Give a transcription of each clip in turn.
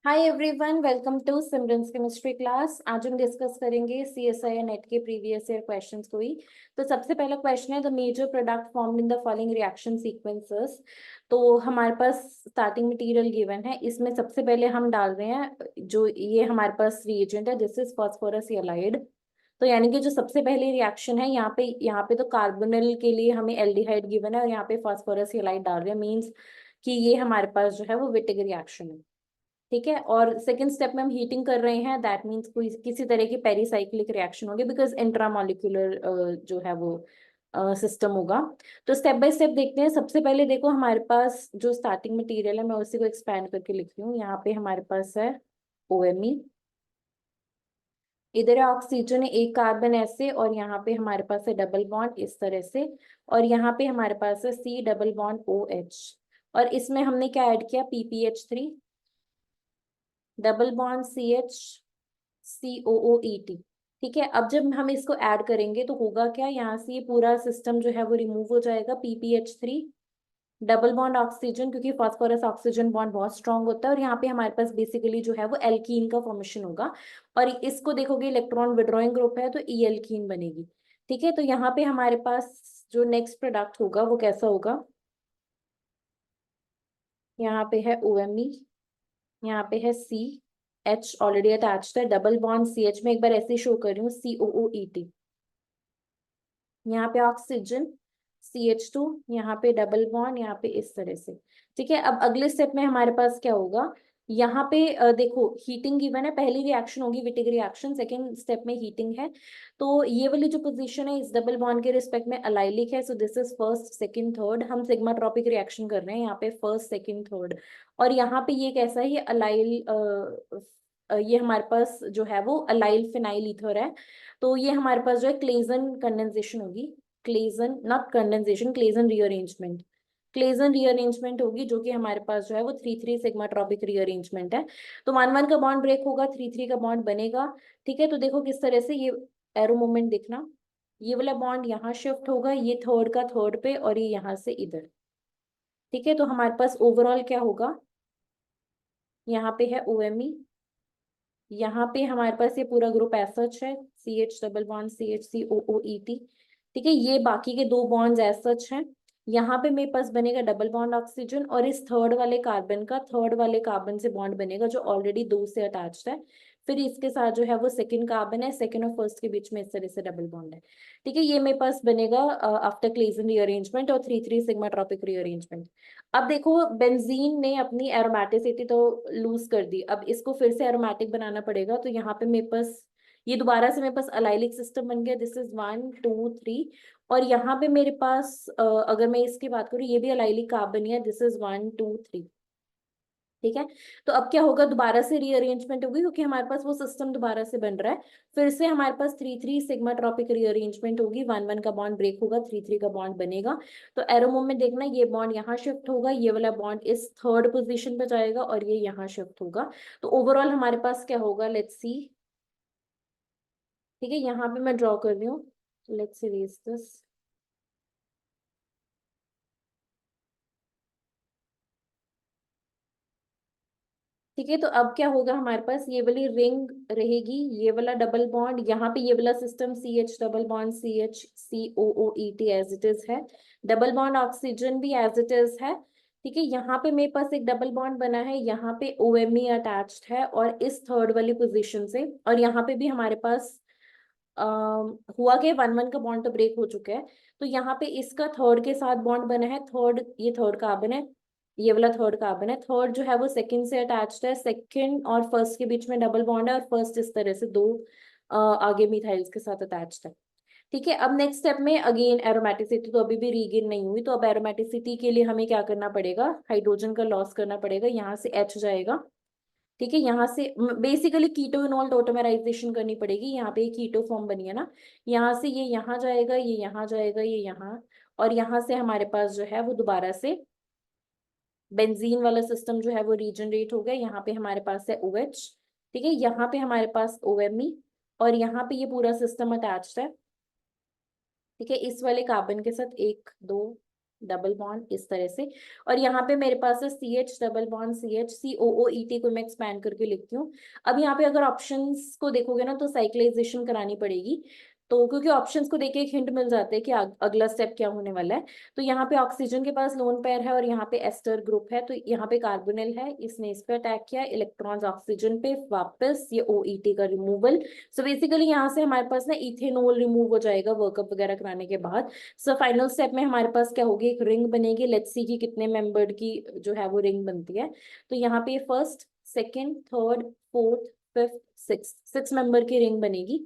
Hi everyone, welcome to Simran's chemistry class. आज हम discuss करेंगे सीएसआई नेट के प्रीवियस ईयर क्वेश्चंस को ही। तो सबसे पहला क्वेश्चन है the major product formed in the following reaction sequences. तो हमारे पास स्टार्टिंग मटेरियल गिवन है, इसमें सबसे पहले हम डाल रहे हैं जो ये हमारे पास रिएजेंट है, दिस इज फास्फोरस हैलाइड। तो यानी कि जो सबसे पहली रिएक्शन है यहाँ पे तो कार्बोनिल के लिए हमें एल्डिहाइड गिवन है और यहाँ पे फास्फोरस हैलाइड डाल रहे हैं, मीन्स कि ये हमारे पास जो है वो विटिक रिएक्शन है। ठीक है, और सेकंड स्टेप में हम हीटिंग कर रहे हैं, दैट मीन्स कोई किसी तरह की पेरीसाइक्लिक रिएक्शन होगी बिकॉज इंट्रामोलिक्यूलर जो है वो सिस्टम होगा। तो स्टेप बाय स्टेप देखते हैं। सबसे पहले देखो, हमारे पास जो स्टार्टिंग मटेरियल है मैं उसी को एक्सपैंड करके लिख रही हूँ। यहाँ पे हमारे पास है OMe, इधर है ऑक्सीजन एक कार्बन ऐसे, और यहाँ पे हमारे पास है डबल बॉन्ड इस तरह से, और यहाँ पे हमारे पास है C डबल बॉन्ड OH, और इसमें हमने क्या ऐड किया, PPH3 double bond CH COOET। ठीक है, अब जब हम इसको ऐड करेंगे तो होगा क्या, यहाँ से ये पूरा सिस्टम जो है वो रिमूव हो जाएगा। PPH3 डबल बॉन्ड ऑक्सीजन, क्योंकि फास्फोरस ऑक्सीजन बॉन्ड बहुत स्ट्रांग होता है, और यहाँ पे हमारे पास बेसिकली जो है वो एल्कीन का फॉर्मेशन होगा। और इसको देखोगे इलेक्ट्रॉन विड्रॉइंग ग्रुप है तो ई एल्कीन बनेगी। ठीक है, तो यहाँ पे हमारे पास जो नेक्स्ट प्रोडक्ट होगा वो कैसा होगा, यहाँ पे है OMe, यहाँ पे है CH ऑलरेडी अटैच्ड है, डबल बॉन्ड CH में एक बार ऐसे शो कर रही हूँ COOET, यहाँ पे ऑक्सीजन CH2, यहाँ पे डबल बॉन्ड, यहाँ पे इस तरह से। ठीक है, अब अगले स्टेप में हमारे पास क्या होगा, यहाँ पे देखो हीटिंग गिवन है, पहली रिएक्शन होगी विटिक रिएक्शन, सेकेंड स्टेप में हीटिंग है। तो ये वाली जो पोजीशन है इस डबल बॉन्ड के रिस्पेक्ट में अलाइलिक है, so this is first second third. हम सिग्मा ट्रॉपिक रिएक्शन कर रहे हैं यहाँ पे फर्स्ट सेकंड थर्ड, और यहाँ पे ये कैसा है, ये अलाइल ये हमारे पास जो है वो अलाइल फिनाइल ईथर है। तो ये हमारे पास जो है क्लेजन कंडेंसेशन होगी, Claisen not condensation, Claisen rearrangement, Claisen rearrangement होगी, जो कि हमारे पास जो है वो 3 3 सिग्मा ट्रॉपिक रीअरेंजमेंट है। तो 1 1 का बॉन्ड ब्रेक होगा, 3 3 का बॉन्ड बनेगा। ठीक है, तो देखो किस तरह से ये एरो मोमेंट देखना, ये वाला बॉन्ड यहाँ शिफ्ट होगा, ये थर्ड का थर्ड पे, और ये यहाँ से इधर। ठीक है, तो हमारे पास ओवरऑल क्या होगा, यहाँ पे है OMe, यहाँ पे हमारे पास ये पूरा ग्रुप एज सच है, CH double bond CH COOET। ठीक है, ये बाकी के 2 बॉन्ड्स एज सच हैं। यहाँ पे मेरे पास बनेगा डबल बॉन्ड ऑक्सीजन, और इस थर्ड वाले कार्बन का थर्ड वाले कार्बन से बॉन्ड बनेगा जो ऑलरेडी 2 से अटैच्ड है। फिर इसके साथ जो है वो सेकंड कार्बन है, सेकंड और फर्स्ट के बीच में इस तरह से डबल बॉन्ड है। ठीक है, ये मेरे पास बनेगा आफ्टर क्लेजन रीअरेंजमेंट और 3 3 सिग्मा ट्रॉपिक रीअरेंजमेंट। अब देखो बेंजीन ने अपनी एरोमेटिसिटी तो लूज कर दी, अब इसको फिर से एरोमेटिक बनाना पड़ेगा। तो यहाँ पे मेरे पास ये दोबारा से मेरे पास अलाइलिक सिस्टम बन गया, दिस इज 1 2 3। और यहाँ पे मेरे पास अगर मैं इसकी बात करूँ, ये भी अलाइलिक कार्बन है, दिस इज 1 2 3। ठीक है, तो अब क्या होगा, दोबारा से रीअरेंजमेंट होगी क्योंकि हमारे पास वो सिस्टम दोबारा से बन रहा है। फिर से हमारे पास 3 3 सिग्मा ट्रॉपिक रीअरेंजमेंट होगी, 1 1 का बॉन्ड ब्रेक होगा, 3 3 का बॉन्ड बनेगा। तो एरो मूवमेंट देखना, ये बॉन्ड यहाँ शिफ्ट होगा, ये वाला बॉन्ड इस थर्ड पोजीशन पे जाएगा, और ये यहाँ शिफ्ट होगा। तो ओवरऑल हमारे पास क्या होगा, लेट्स सी। ठीक है, यहाँ पे मैं ड्रॉ कर रही हूँ, लेट्स इरेज दिस। ठीक है, तो अब क्या होगा, हमारे पास ये वाली रिंग रहेगी, ये वाला डबल बॉन्ड, यहाँ पे ये वाला system CH double bond CH COOET as it is है, डबल बॉन्ड ऑक्सीजन भी एज इट इज है। ठीक है, यहाँ पे मेरे पास एक डबल बॉन्ड बना है, यहाँ पे OMe अटैच्ड है, और इस थर्ड वाली पोजीशन से, और यहाँ पे भी हमारे पास हुआ कि 1 1 का बॉन्ड तो ब्रेक हो चुका है। तो यहाँ पे इसका थर्ड के साथ बॉन्ड बना है, थर्ड ये थर्ड कार्बन है, ये वाला थर्ड कार्बन है, थर्ड जो है वो सेकंड से अटैच्ड है, सेकंड और फर्स्ट के बीच में डबल बॉन्ड है, और फर्स्ट इस तरह से 2 आगे मिथाइल्स के साथ अटैच्ड है। ठीक है, अब नेक्स्ट स्टेप में अगेन एरोमेटिसिटी तो अभी भी रीगेन नहीं हुई, तो अब एरोमेटिसिटी के लिए हमें क्या करना पड़ेगा, हाइड्रोजन का लॉस करना पड़ेगा, यहाँ से H जाएगा। ठीक है, यहाँ से बेसिकली कीटो इनोल्ट ऑटोमेराइजेशन करनी पड़ेगी, यहाँ पे कीटो फॉर्म बनी है ना, यहाँ से ये यहाँ जाएगा, ये यहाँ जाएगा, ये यहाँ, और यहाँ से हमारे पास जो है वो दोबारा से बेंजीन वाला सिस्टम जो है वो रीजनरेट हो गया। यहाँ पे हमारे पास है OH। ठीक है, यहाँ पे हमारे पास OMe, और यहाँ पे ये पूरा सिस्टम अटैच्ड है। ठीक है, इस वाले कार्बन के साथ 1 2, डबल बॉन्ड इस तरह से, और यहाँ पे मेरे पास है CH double bond CH, COOET को मैं एक्सपैंड करके लिखती हूँ। अब यहाँ पे अगर ऑप्शंस को देखोगे ना तो साइक्लाइजेशन करानी पड़ेगी, तो क्योंकि ऑप्शंस को देख के एक हिंट मिल जाता है कि अगला स्टेप क्या होने वाला है। तो यहाँ पे ऑक्सीजन के पास लोन पेयर है और यहाँ पे एस्टर ग्रुप है, तो यहाँ पे कार्बोनिल है, इसने इस पे अटैक किया, इलेक्ट्रॉन्स ऑक्सीजन पे वापस, ये OET का रिमूवल। सो बेसिकली यहाँ से हमारे पास ना इथेनॉल रिमूव हो जाएगा वर्कअप वगैरह कराने के बाद। सो फाइनल स्टेप में हमारे पास क्या होगी, एक रिंग बनेगी, लेट्स सी कि कितने मेंबर्ड की जो है वो रिंग बनती है। तो यहाँ पे first, second, third, fourth, fifth, six member की रिंग बनेगी।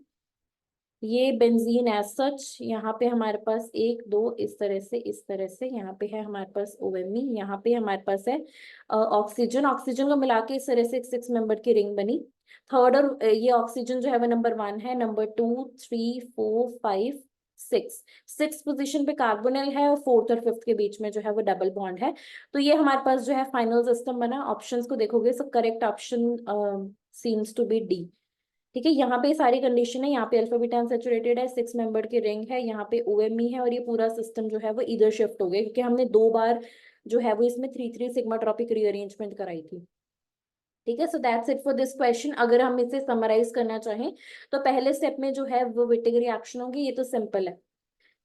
ये बेंजीन एज सच, यहाँ पे हमारे पास एक दो इस तरह से, इस तरह से, यहाँ पे है हमारे पास OMe, यहाँ पे हमारे पास है ऑक्सीजन, ऑक्सीजन को मिला के इस तरह से एक 6 मेंबर की रिंग बनी। थर्ड, और ये ऑक्सीजन जो है वो नंबर 1 है, नंबर 2, 3, 4, 5, 6 पोजीशन पे कार्बोनिल है, और फोर्थ और फिफ्थ के बीच में जो है वो डबल बॉन्ड है। तो ये हमारे पास जो है फाइनल सिस्टम बना। ऑप्शंस को देखोगे सब correct option seems to be D. ठीक है, यहाँ पे सारी कंडीशन है, यहाँ पे अल्फा बीटा अनसैचुरेटेड है, 6 मेंबर की रिंग है, यहाँ पे OMe है, और ये पूरा सिस्टम जो है वो इधर शिफ्ट हो गया क्योंकि हमने 2 बार जो है वो इसमें 3 3 सिग्मा ट्रॉपिक रीअरेंजमेंट कराई थी। ठीक है, so that's it for this question. अगर हम इसे समराइज करना चाहें तो पहले स्टेप में जो है वो विटिग रिएक्शन होगी, ये तो सिंपल है।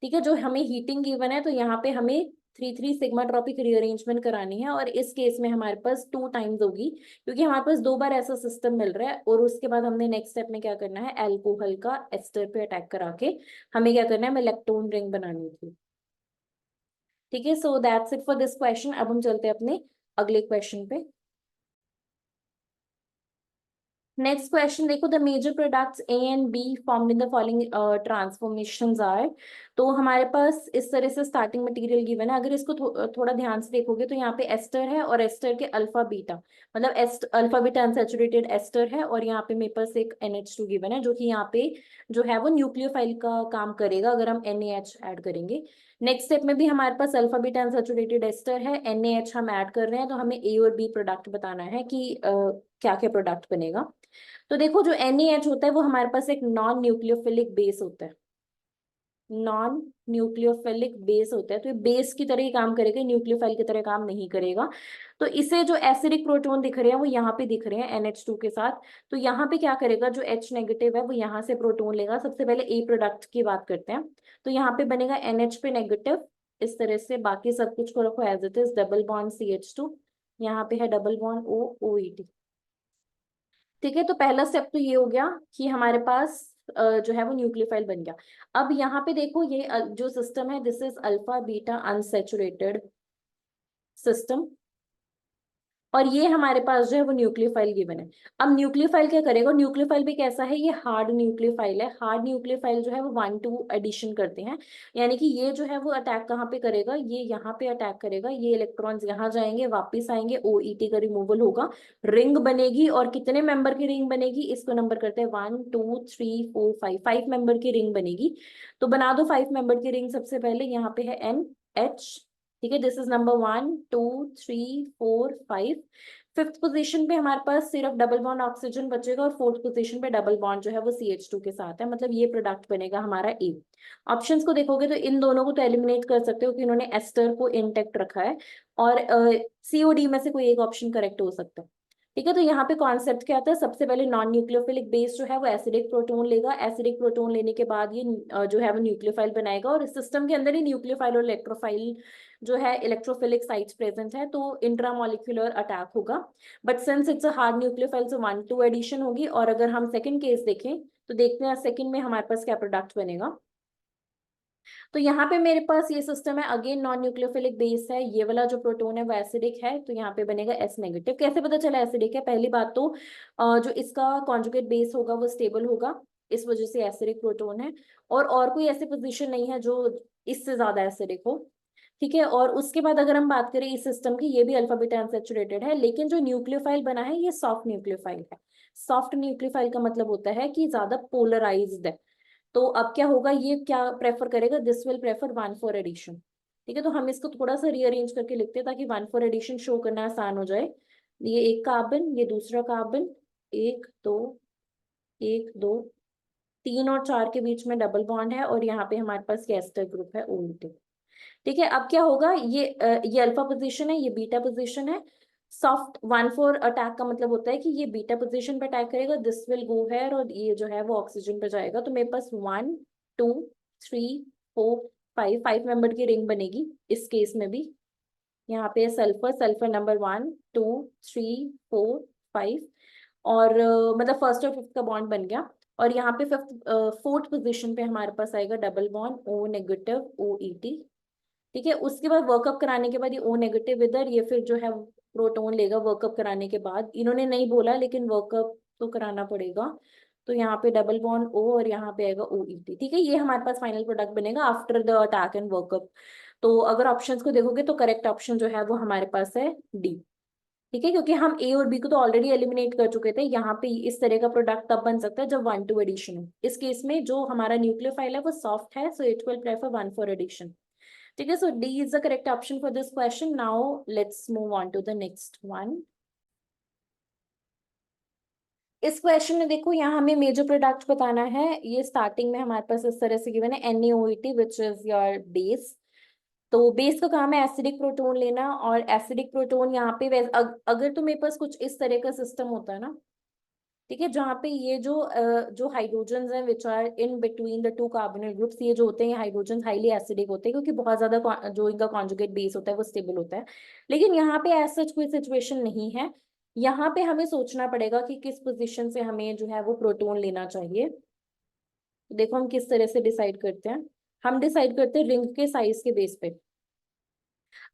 ठीक है, जो हमें हीटिंग गिवन है तो यहाँ पे हमें 3 3 सिग्मा ट्रॉपिक रीअरेंजमेंट करानी है, और इस केस में हमारे पास 2 टाइम्स होगी क्योंकि हमारे पास 2 बार ऐसा सिस्टम मिल रहा है। और उसके बाद हमने नेक्स्ट स्टेप में क्या करना है, एल्कोहल का एस्टर पे अटैक करा के हमें क्या करना है, हमें लेक्टोन रिंग बनानी थी। ठीक है, so that's it for this question. अब हम चलते हैं अपने अगले क्वेश्चन पे। नेक्स्ट क्वेश्चन देखो, the major products A and B formed in the following transformations are. तो हमारे पास इस तरह से स्टार्टिंग मटेरियल गिवन है। अगर इसको थोड़ा ध्यान से देखोगे तो यहाँ पे एस्टर है, और एस्टर के अल्फा बीटा, मतलब अल्फा बीटा अनसैचुरेटेड एस्टर है, और यहाँ पे मेरे पास एक NH2 गिवन है जो कि यहाँ पे जो है वो न्यूक्लियोफाइल का काम करेगा अगर हम NaH ऐड करेंगे। नेक्स्ट स्टेप में भी हमारे पास अल्फा बीटा अनसैचुरेटेड एस्टर है, NaH हम ऐड कर रहे हैं, तो हमें A और B प्रोडक्ट बताना है कि क्या क्या प्रोडक्ट बनेगा। तो देखो, जो NaH होता है वो हमारे पास एक नॉन न्यूक्लियोफिलिक बेस होता है, नॉन न्यूक्लियोफिलिक बेस होता है, तो ये बेस की तरह ही काम करेगा, न्यूक्लियोफाइल की तरह काम नहीं करेगा। तो इसे जो एसिडिक प्रोटॉन दिख रहे हैं वो यहाँ पे दिख रहे हैं NH2 के साथ। तो यहाँ पे क्या करेगा, जो H नेगेटिव है वो यहाँ से प्रोटॉन लेगा। सबसे पहले A प्रोडक्ट की बात करते हैं, तो यहाँ पे बनेगा NH पे नेगेटिव इस तरह से, बाकी सब कुछ को रखो as it is, double bond CH2, यहाँ पे है डबल बॉन्ड OET। ठीक है, तो पहला स्टेप तो ये हो गया कि हमारे पास जो है वो न्यूक्लियोफाइल बन गया। अब यहाँ पे देखो, ये जो सिस्टम है this is alpha beta unsaturated system, और ये हमारे पास जो है वो न्यूक्लियोफाइल गिवन है। अब न्यूक्लियोफाइल क्या करेगा, न्यूक्लियोफाइल भी कैसा है, ये हार्ड न्यूक्लियोफाइल है। हार्ड न्यूक्लियोफाइल जो है वो 1 2 एडिशन करते हैं, यानी कि ये जो है वो अटैक कहाँ पे करेगा, ये यहाँ पे अटैक करेगा, ये इलेक्ट्रॉन्स यहाँ जाएंगे, वापिस आएंगे, OET का रिमूवल होगा, रिंग बनेगी, और कितने मेंबर की रिंग बनेगी, इसको नंबर करते हैं 1 2 3 4 5, 5 मेंबर की रिंग बनेगी। तो बना दो 5 मेंबर की रिंग। सबसे पहले यहाँ पे है NH। ठीक है, this is number 1 2 3 4 5। Fifth position पे हमारे पास सिर्फ डबल बॉन्ड ऑक्सीजन बचेगा, और फोर्थ पोजीशन पे डबल बॉन्ड जो है वो CH2 के साथ है, मतलब ये प्रोडक्ट बनेगा हमारा A। ऑप्शंस को देखोगे तो इन दोनों को तो एलिमिनेट कर सकते हो कि इन्होंने एस्टर को इंटेक्ट रखा है, और COD में से कोई एक ऑप्शन करेक्ट हो सकता है। ठीक है, तो यहाँ पे कॉन्सेप्ट क्या आता है, सबसे पहले नॉन न्यूक्लियोफिलिक बेस जो है वो एसिडिक प्रोटॉन लेगा, एसिडिक प्रोटॉन लेने के बाद ये जो है वो न्यूक्लियोफाइल बनाएगा, और इस सिस्टम के अंदर ही न्यूक्लियोफाइल और इलेक्ट्रोफाइल जो है इलेक्ट्रोफिलिक साइट्स प्रेजेंट है, तो इंट्रामोलिक्यूलर अटैक होगा। But since it's a hard nucleophile so 1 2 addition होगी। और अगर हम सेकंड केस देखें तो देखते हैं सेकंड में हमारे पास क्या प्रोडक्ट बनेगा। तो यहाँ पे मेरे पास ये सिस्टम है, अगेन नॉन न्यूक्लियोफिलिक बेस है, ये वाला जो प्रोटोन है वो एसिडिक है, तो यहाँ पे बनेगा S नेगेटिव। कैसे पता चला एसिडिक है, पहली बात तो जो इसका कॉन्जुगेट बेस होगा वो स्टेबल होगा, इस वजह से एसिडिक प्रोटोन है, और कोई ऐसी पोजीशन नहीं है जो इससे ज्यादा एसिडिक हो। ठीक है, और उसके बाद अगर हम बात करें इस सिस्टम की, ये भी अल्फा बीटा अनसैचुरेटेड है, लेकिन जो न्यूक्लियोफाइल बना है ये सॉफ्ट न्यूक्लियोफाइल है। सॉफ्ट न्यूक्लियोफाइल का मतलब होता है कि ज्यादा पोलराइज्ड है। तो अब क्या होगा, ये क्या प्रेफर करेगा, दिस विल प्रेफर 1 4 एडिशन। ठीक है, तो हम इसको थोड़ा सा रीअरेंज करके लिखते हैं ताकि 1 4 एडिशन शो करना आसान हो जाए। ये एक कार्बन, ये दूसरा कार्बन, 1 2 1 2 3 और 4 के बीच में डबल बॉन्ड है, और यहाँ पे हमारे पास एस्टर ग्रुप है OET। ठीक है, अब क्या होगा, ये अल्फा पोजीशन है, ये बीटा पोजीशन है। सॉफ्ट 1,4 अटैक का मतलब होता है कि ये बीटा पोजीशन पे अटैक करेगा, दिस विल गो हेयर, और ये जो है वो ऑक्सीजन पे जाएगा। तो मेरे पास 1 2 3 4 5 मेंबर की रिंग बनेगी इस केस में भी। यहाँ पे सल्फर, सल्फर नंबर 1 2 3 4 5, और मतलब फर्स्ट और फिफ्थ का बॉन्ड बन गया। और यहाँ पे फिफ्थ फोर्थ पोजीशन पे हमारे पास आएगा double bond O negative OET। ठीक है, उसके बाद वर्कअप कराने के बाद ये O नेगेटिव इधर, ये फिर जो है प्रोटोन लेगा वर्कअप कराने के बाद। इन्होंने नहीं बोला लेकिन वर्कअप तो कराना पड़ेगा। तो यहाँ पे डबल बॉन्ड O और यहाँ पे आएगा OET। ठीक है, ये हमारे पास फाइनल प्रोडक्ट बनेगा after the attack and workup. तो अगर ऑप्शंस को देखोगे तो करेक्ट ऑप्शन जो है वो हमारे पास है डी। ठीक है, क्योंकि हम ए और बी को तो ऑलरेडी एलिमिनेट कर चुके थे। यहाँ पे इस तरह का प्रोडक्ट तब बन सकता है जब 1 2 एडिशन हो। इस केस में जो हमारा न्यूक्लियोफाइल है वो सॉफ्ट है, so it will prefer 1 4 addition. ठीक है, so D is the correct option for this question. Now let's move on to the next one. इस क्वेश्चन में देखो, यहाँ हमें मेजर प्रोडक्ट बताना है। ये स्टार्टिंग में हमारे पास इस तरह से गिवन है NaOET which is your base. तो बेस का काम है एसिडिक प्रोटोन लेना, और एसिडिक प्रोटोन यहाँ पे अगर तो मेरे पास कुछ इस तरह का सिस्टम होता है ना, ठीक है, जहाँ पे ये जो हाइड्रोजन हैं which are in between the two carbonyl groups, ये जो होते हैं हाइड्रोजन हाईली एसिडिक होते हैं, क्योंकि बहुत ज्यादा जो इनका कॉन्जुगेट बेस होता है वो स्टेबल होता है। लेकिन यहाँ पे ऐसा कोई सिचुएशन नहीं है। यहाँ पे हमें सोचना पड़ेगा कि किस पोजीशन से हमें जो है वो प्रोटोन लेना चाहिए। तो देखो हम किस तरह से डिसाइड करते हैं। हम डिसाइड करते हैं रिंग के साइज के बेस पे।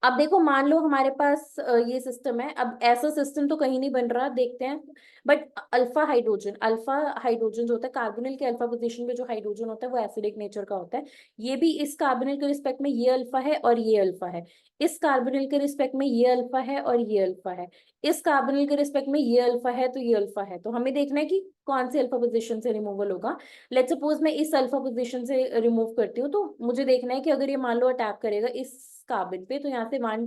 अब देखो, मान लो हमारे पास ये सिस्टम है। अब ऐसा सिस्टम तो कहीं नहीं बन रहा, देखते हैं। बट अल्फा हाइड्रोजन जो होता है, कार्बोनिल के अल्फा पोजीशन पे जो हाइड्रोजन होता है वो एसिडिक नेचर का होता है। ये भी इस कार्बोनिल के रिस्पेक्ट में ये अल्फा है और ये अल्फा है। इस कार्बोनिल के रिस्पेक्ट में ये अल्फा है और ये अल्फा है। इस कार्बोनिल के रिस्पेक्ट में ये अल्फा है तो ये अल्फा है। तो हमें देखना है कि कौन से अल्फा पोजीशन से रिमूवल होगा। लेट्स सपोज मैं इस अल्फा पोजीशन से रिमूव करती हूँ, तो मुझे देखना है कि अगर ये मान लो अटैक करेगा इस कार्बन पे, तो यहाँ से 1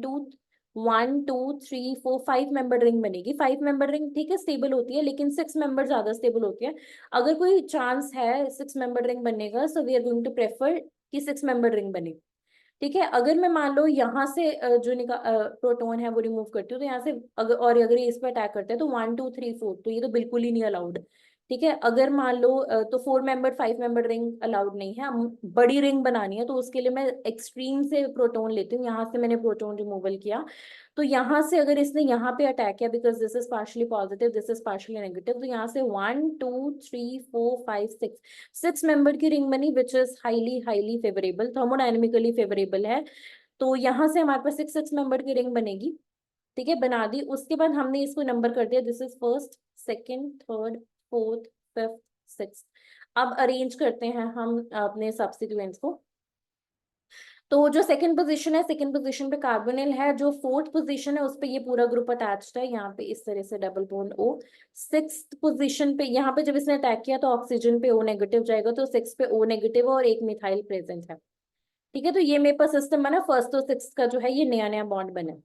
2 3 4 5 मेंबर रिंग बनेगी। 5 मेंबर रिंग ठीक है स्टेबल होती है, लेकिन 6 मेंबर ज्यादा स्टेबल होती है। अगर कोई चांस है 6 मेंबर रिंग बनने का, so we are going to prefer कि 6 मेंबर रिंग बने। ठीक है, अगर मैं मान लो यहाँ से जो प्रोटोन है वो रिमूव करती हूँ, तो यहाँ से अगर ये इस पर अटैक करता है तो 1 2 3 4, तो ये तो बिल्कुल ही नहीं अलाउड। ठीक है, अगर मान लो तो 4 मेंबर 5 मेंबर रिंग अलाउड नहीं है। बड़ी रिंग बनानी है तो उसके लिए मैं एक्सट्रीम से प्रोटोन लेती हूँ। यहाँ से मैंने प्रोटोन रिमूवल किया, तो यहाँ से अगर इसने यहाँ पे अटैक किया, because this is partially positive this is partially negative, तो यहाँ से 1 2 3 4 5 6 6 मेंबर की रिंग बनी which is highly highly favourable, thermodynamically favourable है। तो यहाँ से हमारे पास 6 6 मेंबर की रिंग बनेगी। ठीक है, बना दी। उसके बाद हमने इसको नंबर कर दिया, this is first second third fourth fifth sixth. अब अरेंज करते हैं हम अपने सब्स्टिट्यूएंट्स को। तो जो सेकंड पोजीशन है, सेकंड पोजीशन पे कार्बोनिल है। जो फोर्थ पोजीशन है उस पे ये पूरा ग्रुप अटैच्ड है, यहाँ पे इस तरह से double bond O। Sixth position पे यहाँ पे जब इसने अटैक किया तो ऑक्सीजन पे O नेगेटिव जाएगा, तो सिक्स पे O नेगेटिव और एक मिथाइल प्रेजेंट है। ठीक है, तो ये मेरे पास सिस्टम बना, फर्स्ट और सिक्स का जो है ये नया नया बॉन्ड बना।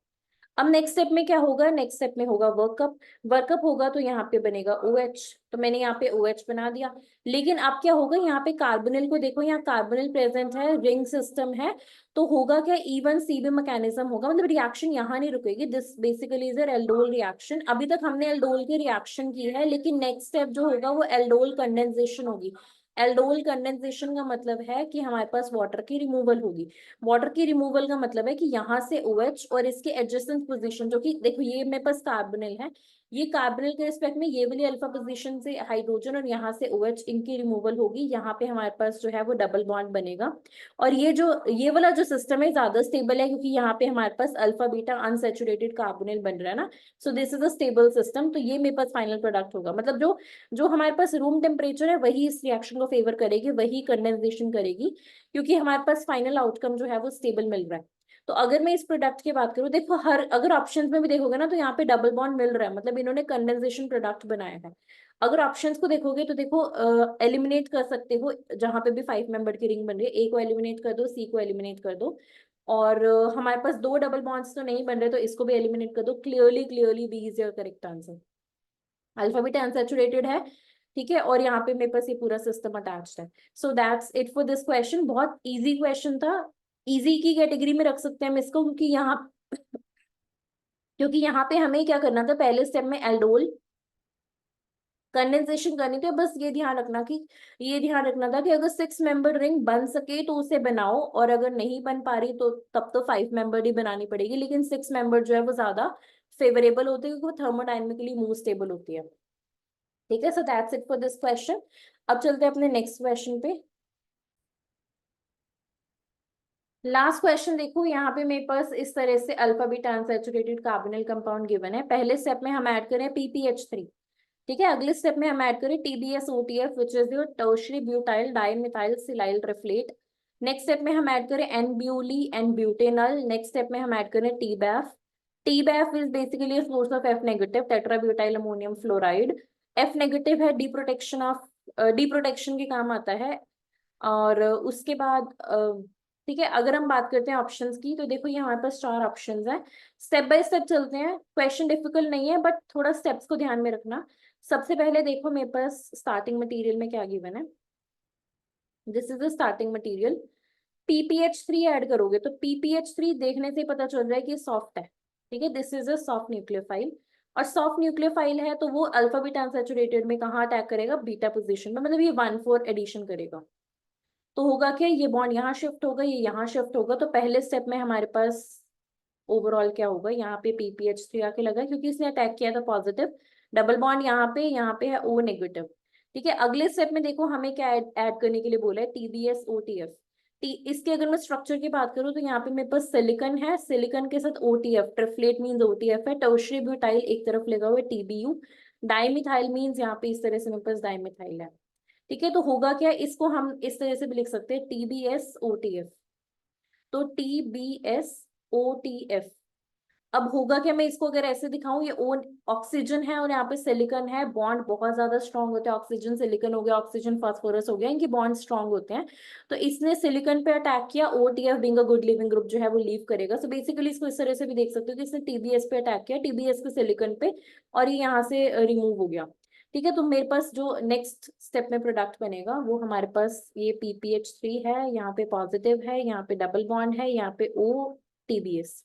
अब नेक्स्ट स्टेप में क्या होगा, नेक्स्ट स्टेप में होगा वर्कअप। वर्कअप होगा तो यहाँ पे बनेगा OH, तो मैंने यहाँ पे OH बना दिया। लेकिन अब क्या होगा, यहाँ पे कार्बोनिल को देखो, यहाँ कार्बोनिल प्रेजेंट है, रिंग सिस्टम है। तो होगा क्या, E1 CB मैकेनिज्म होगा, मतलब रिएक्शन यहाँ नहीं रुकेगी। This basically is aldol reaction. अभी तक हमने एल्डोल की रिएक्शन की है, लेकिन नेक्स्ट स्टेप जो होगा वो एल्डोल कंडेंसेशन होगी। एल्डोल कंडेंसेशन का मतलब है कि हमारे पास वाटर की रिमूवल होगी। वाटर की रिमूवल का मतलब है कि यहाँ से OH और इसके एडजेसेंट पोजीशन, जो कि देखो ये मेरे पास कार्बोनिल है, ये कार्बोनिल के रिस्पेक्ट में ये वाली अल्फा पोजीशन से हाइड्रोजन और यहाँ से OH, इनकी रिमूवल होगी। यहाँ पे हमारे पास जो है वो डबल बॉन्ड बनेगा। और ये वाला जो सिस्टम है ज्यादा स्टेबल है, क्योंकि यहाँ पे हमारे पास अल्फा बीटा अनसेचुरेटेड कार्बोनिल बन रहा है ना। So this is a stable system. तो ये मेरे पास फाइनल प्रोडक्ट होगा, मतलब जो जो हमारे पास रूम टेम्परेचर है वही इस रिएक्शन को फेवर करेगी, वही कंडेंसेशन करेगी, क्योंकि हमारे पास फाइनल आउटकम जो है वो स्टेबल मिल रहा है। तो अगर मैं इस प्रोडक्ट की बात करूं, देखो हर अगर ऑप्शंस में भी देखोगे ना तो यहाँ पे डबल बॉन्ड मिल रहा है, मतलब इन्होंने कंडेंसेशन प्रोडक्ट बनाया है। अगर ऑप्शंस को देखोगे तो देखो एलिमिनेट कर सकते हो, जहां पे भी 5 मेंबर की रिंग बन रही है, A को एलिमिनेट कर दो, C को एलिमिनेट कर दो। और हमारे पास दो डबल बॉन्ड्स तो नहीं बन रहे, तो इसको भी एलिमिनेट कर दो। Clearly clearly B is your correct answer. Alpha beta unsaturated है। ठीक है, और यहाँ पे मेरे पास ये पूरा सिस्टम अटैच्ड है। So that's it for this question. बहुत इजी क्वेश्चन था, इजी की कैटेगरी में रख सकते हैं हम इसको, क्योंकि यहाँ पे हमें क्या करना था, पहले स्टेप में एल्डोल कंडेंसेशन करनी थी। बस ये ध्यान रखना था कि अगर 6 मेंबर रिंग बन सके तो उसे बनाओ, और अगर नहीं बन पा रही तो तब तो 5 मेंबर ही बनानी पड़ेगी, लेकिन 6 मेंबर जो है वो ज्यादा फेवरेबल होती है, क्योंकि वो थर्मोडायनेमिकली मोर स्टेबल होती है। ठीक है, so that's it for this question. अब चलते हैं अपने नेक्स्ट क्वेश्चन पे। लास्ट क्वेश्चन देखो, यहाँ पे मेरे पास इस तरह से alpha beta unsaturated carbonyl compound given है। पहले स्टेप में हम ऐड करें PPH3। ठीक है, अगले स्टेप में हम ऐड करें TBS OTF which is your tertiary butyl dimethyl silyl triflate. Next step में हम ऐड करें n BuLi and butanal. Next step में हम ऐड करें TBAF। TBAF is basically source of F negative tetra butyl ammonium fluoride. F negative है, deprotection के काम आता है। और उसके बाद ठीक है, अगर हम बात करते हैं ऑप्शंस की, तो देखो ये हमारे पास 4 ऑप्शंस हैं। स्टेप बाय स्टेप चलते हैं, क्वेश्चन डिफिकल्ट नहीं है, बट थोड़ा स्टेप्स को ध्यान में रखना। सबसे पहले देखो मेरे पास स्टार्टिंग मटेरियल में क्या गिवन है। This is the starting material. PPH3 add करोगे तो PPH3 देखने से पता चल रहा है कि सॉफ्ट है। ठीक है, this is a soft nucleophile. और सॉफ्ट न्यूक्लियोफाइल है तो वो अल्फा बीटा अनसैचुरेटेड में कहाँ अटैक करेगा, बीटा पोजीशन में, मतलब ये 1,4 एडिशन करेगा। तो होगा क्या, ये बॉन्ड यहाँ शिफ्ट होगा, ये यहाँ शिफ्ट होगा, तो पहले स्टेप में हमारे पास ओवरऑल क्या होगा, यहाँ पे PPH3 आके लगा क्योंकि इसने अटैक किया था पॉजिटिव। डबल बॉन्ड यहाँ पे है O नेगेटिव। ठीक है, अगले स्टेप में देखो हमें क्या ऐड करने के लिए बोला है, TBS OTF। इसके अगर मैं स्ट्रक्चर की बात करूँ तो यहाँ पे मेरे पास सिलिकन है, सिलिकन के साथ OTF, ट्रिफलेट मीन्स OTF है, टर्शरी ब्यूटाइल एक तरफ लगा हुआ है TBU, डाइमिथाइल मीन्स यहाँ पे इस तरह से मेरे पास डाइमिथाइल है। ठीक है, तो होगा क्या, इसको हम इस तरह से भी लिख सकते हैं TBS OTF। तो TBS OTF। अब होगा क्या, मैं इसको अगर ऐसे दिखाऊं, ये ओ ऑक्सीजन है और यहाँ पे सिलिकन है, बॉन्ड बहुत ज्यादा स्ट्रांग होते हैं, ऑक्सीजन सिलिकन हो गया, ऑक्सीजन फास्फोरस हो गया, इनके बॉन्ड स्ट्रांग होते हैं। तो इसने सिलिकन पे अटैक किया, OTF being a good leaving group जो है वो लीव करेगा। सो बेसिकली इसको इस तरह से भी देख सकते हो कि इसने TBS पे अटैक किया, TBS के सिलिकन पे, और ये यहाँ से रिमूव हो गया। ठीक है, तो मेरे पास जो नेक्स्ट स्टेप में प्रोडक्ट बनेगा वो हमारे पास ये PPH3 है, यहाँ पे पॉजिटिव है, यहाँ पे डबल बॉन्ड है, यहाँ पे O TBS।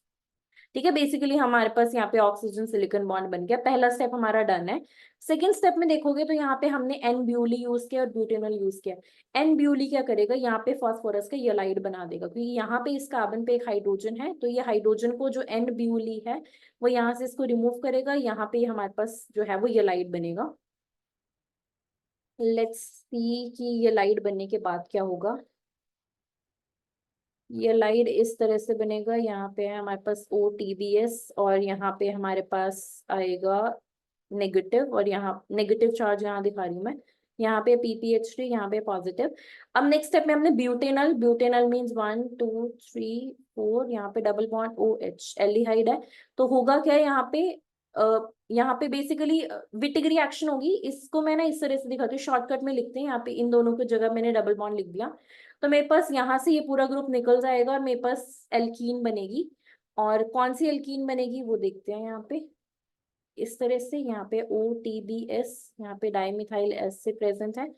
ठीक है, बेसिकली हमारे पास यहाँ पे ऑक्सीजन सिलिकॉन बॉन्ड बन गया, पहला स्टेप हमारा डन है। सेकेंड स्टेप में देखोगे तो यहाँ पे हमने एन ब्यूली यूज किया और ब्यूटेनॉल यूज किया। एन ब्यूली क्या करेगा, यहाँ पे फास्फोरस का येलाइड बना देगा, क्योंकि यहाँ पे इस कार्बन पे एक हाइड्रोजन है, तो ये हाइड्रोजन को जो एन ब्यूली है वो यहाँ से इसको रिमूव करेगा, यहाँ पे हमारे पास जो है वो येलाइड बनेगा। लेट्स सी कि येलाइड बनने के बाद क्या होगा। ये लाइट इस तरह से बनेगा, यहाँ पे है हमारे पास OTBS, और यहाँ पे हमारे पास आएगा नेगेटिव, और यहाँ नेगेटिव चार्ज यहाँ दिखा रही हूँ मैं, यहाँ पे PPH3, यहाँ पे पॉजिटिव। अब नेक्स्ट स्टेप में हमने ब्यूटेनल, ब्यूटेनल मीन्स 1 2 3 4, यहाँ पे डबल बॉन्ड OH एल्डिहाइड है। तो होगा क्या यहाँ पे बेसिकली विटिगरी एक्शन होगी, इसको मैं ना इस तरह से दिखाती हूँ, शॉर्टकट में लिखते हैं, यहाँ पे इन दोनों की जगह मैंने डबल बॉन्ड लिख दिया। तो मेरे पास यहाँ से ये पूरा ग्रुप निकल जाएगा और मेरे पास एल्कीन बनेगी। और कौन सी एल्कीन बनेगी वो देखते हैं, यहाँ पे इस तरह से, यहाँ पे OTBS, यहाँ पे डाइमिथाइल एस से प्रेजेंट है,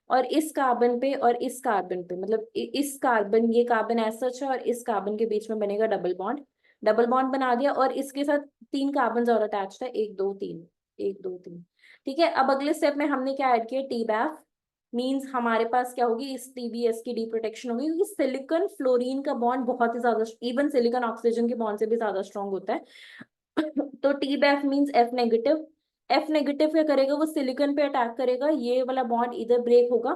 और इस कार्बन पे और इस कार्बन पे, मतलब इस कार्बन, ये कार्बन एज सच है, और इस कार्बन के बीच में बनेगा डबल बॉन्ड। डबल बॉन्ड बना दिया, और इसके साथ 3 कार्बन और अटैच्ड है, 1 2 3, 1 2 3। ठीक है, अब अगले स्टेप में हमने क्या ऐड किया, TBAF मींस हमारे पास क्या होगी, इस TBS की डी प्रोटेक्शन होगी, क्योंकि सिलिकॉन फ्लोरीन का बॉन्ड बहुत ही ज्यादा, इवन सिलिकॉन ऑक्सीजन के बॉन्ड से भी ज्यादा स्ट्रॉन्ग होता है। तो TBAF means F negative. F negative क्या करेगा, वो सिलिकॉन पे अटैक करेगा, ये वाला बॉन्ड इधर ब्रेक होगा।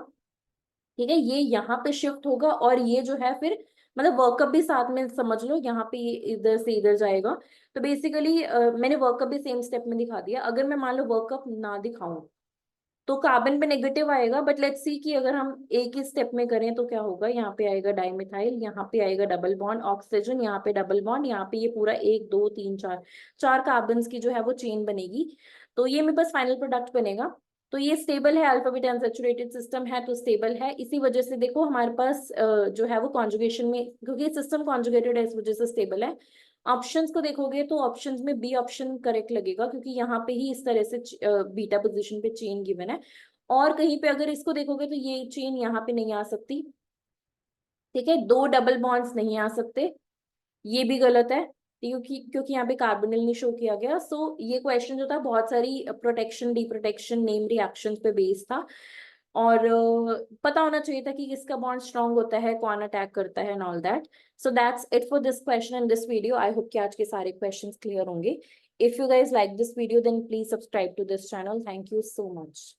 ठीक है, ये यहाँ पे शिफ्ट होगा, और ये जो है फिर, मतलब वर्कअप भी साथ में समझ लो, यहाँ पे ये इधर से इधर जाएगा। तो बेसिकली मैंने वर्कअप भी सेम स्टेप में दिखा दिया। अगर मैं मान लो वर्कअप ना दिखाऊं तो कार्बन पे नेगेटिव आएगा, बट लेट्स सी कि अगर हम एक ही स्टेप में करें तो क्या होगा, यहाँ पे आएगा डाइमिथाइल, यहाँ पे आएगा डबल बॉन्ड ऑक्सीजन, यहाँ पे डबल बॉन्ड, यहाँ पे ये पूरा 1 2 3 4, 4 कार्बन की जो है वो चेन बनेगी। तो ये मेरे पास फाइनल प्रोडक्ट बनेगा। तो ये स्टेबल है, अल्फा बीटा अनसैचुरेटेड सिस्टम है तो स्टेबल है, इसी वजह से देखो हमारे पास जो है वो कॉन्जुगेशन में, क्योंकि सिस्टम कॉन्जुगेटेड है इस वजह से स्टेबल है। ऑप्शंस को देखोगे तो ऑप्शंस में बी ऑप्शन करेक्ट लगेगा, क्योंकि यहाँ पे ही इस तरह से बीटा पोजीशन पे चेन गिवन है। और कहीं पे अगर इसको देखोगे तो ये चेन यहाँ पे नहीं आ सकती, ठीक है, 2 डबल बॉन्ड्स नहीं आ सकते, ये भी गलत है क्योंकि यहाँ पे कार्बोनिल नहीं शो किया गया। सो ये क्वेश्चन जो था बहुत सारी protection D protection name reactions पे बेस्ड था, और पता होना चाहिए था कि किसका बॉन्ड स्ट्रांग होता है, कौन अटैक करता है and all that. So that's it for this question and this video. I hope कि आज के सारे क्वेश्चंस क्लियर होंगे। If you guys like this video then please subscribe to this channel. Thank you so much.